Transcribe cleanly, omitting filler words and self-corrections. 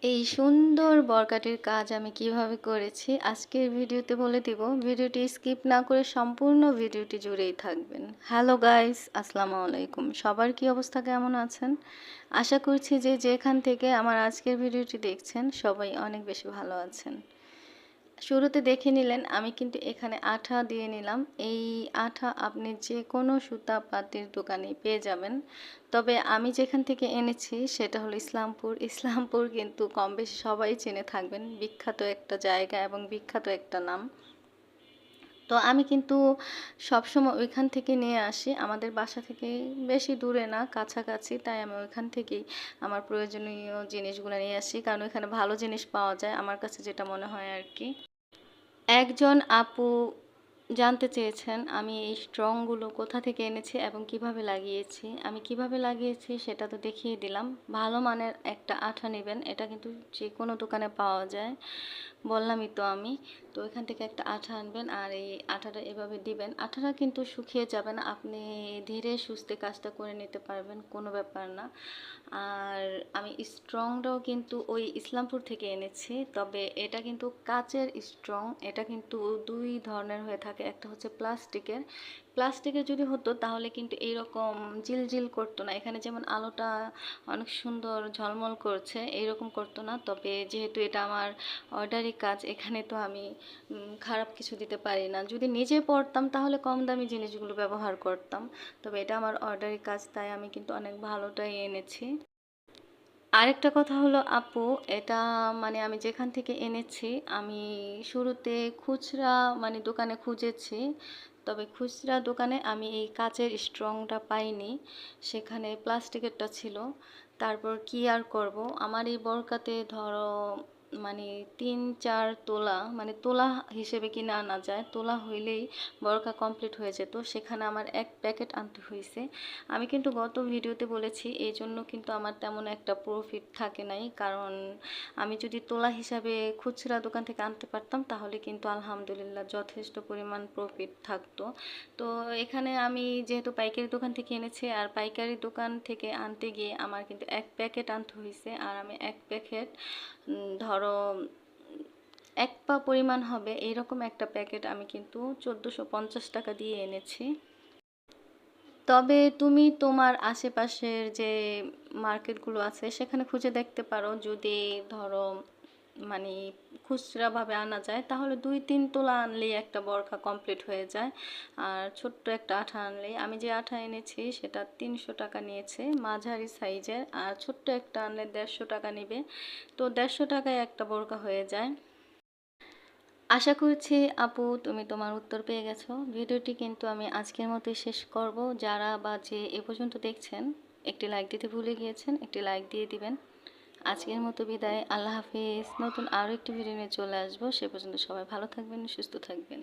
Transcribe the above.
এই সুন্দর বরকাটির কাজ আমি কিভাবে করেছি আজকের ভিডিওতে বলে দিব। ভিডিওটি স্কিপ না করে সম্পূর্ণ ভিডিওটি জুড়েই থাকবেন। হ্যালো গাইস, আসসালামু আলাইকুম। সবার কি অবস্থা, কেমন আছেন? আশা করছি যে যেখান থেকে আমার আজকের ভিডিওটি দেখছেন সবাই অনেক বেশি ভালো আছেন। শুরুতে দেখে নিলেন আমি কিন্তু এখানে আঠা দিয়ে নিলাম। এই আঠা আপনি যে কোনো সুতা পাতির দোকানে পেয়ে যাবেন, তবে আমি যেখান থেকে এনেছি সেটা হলো ইসলামপুর। ইসলামপুর কিন্তু কম বেশি সবাই চিনে থাকবেন, বিখ্যাত একটা জায়গা এবং বিখ্যাত একটা নাম। তো আমি কিন্তু সবসময় ওইখান থেকে নিয়ে আসি, আমাদের বাসা থেকে বেশি দূরে না, কাছাকাছি, তাই আমি ওইখান থেকেই আমার প্রয়োজনীয় জিনিসগুলো নিয়ে আসি, কারণ ওইখানে ভালো জিনিস পাওয়া যায় আমার কাছে যেটা মনে হয় আর কি। একজন আপু জানতে চেয়েছেন আমি এই স্ট্রংগুলো কোথা থেকে এনেছি এবং কিভাবে লাগিয়েছি। আমি কিভাবে লাগিয়েছি সেটা তো দেখিয়ে দিলাম। ভালো মানের একটা আঠা নেবেন, এটা কিন্তু যে কোনো দোকানে পাওয়া যায়, বললামই তো আমি। তো এখান থেকে একটা আঠা আনবেন আর এই আঠাটা এভাবে দিবেন। আঠাটা কিন্তু শুকিয়ে যাবে না, আপনি ধীরে সুস্থে কাজটা করে নিতে পারবেন, কোনো ব্যাপার না। আর আমি স্ট্রংটাও কিন্তু ওই ইসলামপুর থেকে এনেছি, তবে এটা কিন্তু কাচের স্ট্রং। এটা কিন্তু দুই ধরনের হয়ে থাকে, একটা হচ্ছে প্লাস্টিকের। প্লাস্টিকের যদি হতো তাহলে কিন্তু এইরকম জিলজিল করতো না, এখানে যেমন আলোটা অনেক সুন্দর ঝলমল করছে এইরকম করতো না। তবে যেহেতু এটা আমার অর্ডারি কাজ, এখানে তো আমি খারাপ কিছু দিতে পারি না। যদি নিজে পড়তাম তাহলে কম দামি জিনিসগুলো ব্যবহার করতাম, তবে এটা আমার অর্ডারি কাজ, তাই আমি কিন্তু অনেক ভালোটাই এনেছি। আরেকটা কথা হলো আপু, এটা মানে আমি যেখান থেকে এনেছি, আমি শুরুতে খুচরা মানে দোকানে খুঁজেছি, তবে খুচরা দোকানে আমি এই কাচের স্ট্রংটা পাইনি, সেখানে প্লাস্টিকেরটা ছিল। তারপর কি আর করব, আমার এই বরকাতে ধরো মানে 3-4 তোলা, মানে তোলা হিসেবে কিনে আনা যায়, তোলা হইলেই বরকা কমপ্লিট হয়ে যেত, সেখানে আমার এক প্যাকেট আনতে হয়েছে। আমি কিন্তু গত ভিডিওতে বলেছি এই জন্য কিন্তু আমার তেমন একটা প্রফিট থাকে নাই, কারণ আমি যদি তোলা হিসাবে খুচরা দোকান থেকে আনতে পারতাম তাহলে কিন্তু আলহামদুলিল্লাহ যথেষ্ট পরিমাণ প্রফিট থাকতো। তো এখানে আমি যেহেতু পাইকারি দোকান থেকে এনেছি, আর পাইকারি দোকান থেকে আনতে গিয়ে আমার কিন্তু এক প্যাকেট আনতে হয়েছে, আর আমি এক প্যাকেট ধরো 1 পা পরিমাণ হবে এইরকম একটা প্যাকেট আমি কিন্তু 1450 টাকা দিয়ে এনেছি। তবে তুমি তোমার আশেপাশের যে মার্কেটগুলো আছে সেখানে খুঁজে দেখতে পারো, যদি ধরো মানে খুচরাভাবে আনা যায় তাহলে 2-3 তোলা আনলেই একটা বরখা কমপ্লিট হয়ে যায়। আর ছোট্ট একটা আঠা আনলেই, আমি যে আঠা এনেছি সেটা 300 টাকা নিয়েছে মাঝারি সাইজের, আর ছোট্ট একটা আনলে 150 টাকা নেবে। তো 150 টাকায় একটা বোরকা হয়ে যায়। আশা করছি আপু তুমি তোমার উত্তর পেয়ে গেছো। ভিডিওটি কিন্তু আমি আজকের মতোই শেষ করব। যারা বা যে এ পর্যন্ত দেখছেন, একটি লাইক দিতে ভুলে গিয়েছেন, একটি লাইক দিয়ে দিবেন। আজকের মতো বিদায়, আল্লাহ হাফিজ। নতুন আরও একটি ভিডিও নিয়ে চলে আসবো, সে পর্যন্ত সবাই ভালো থাকবেন, সুস্থ থাকবেন।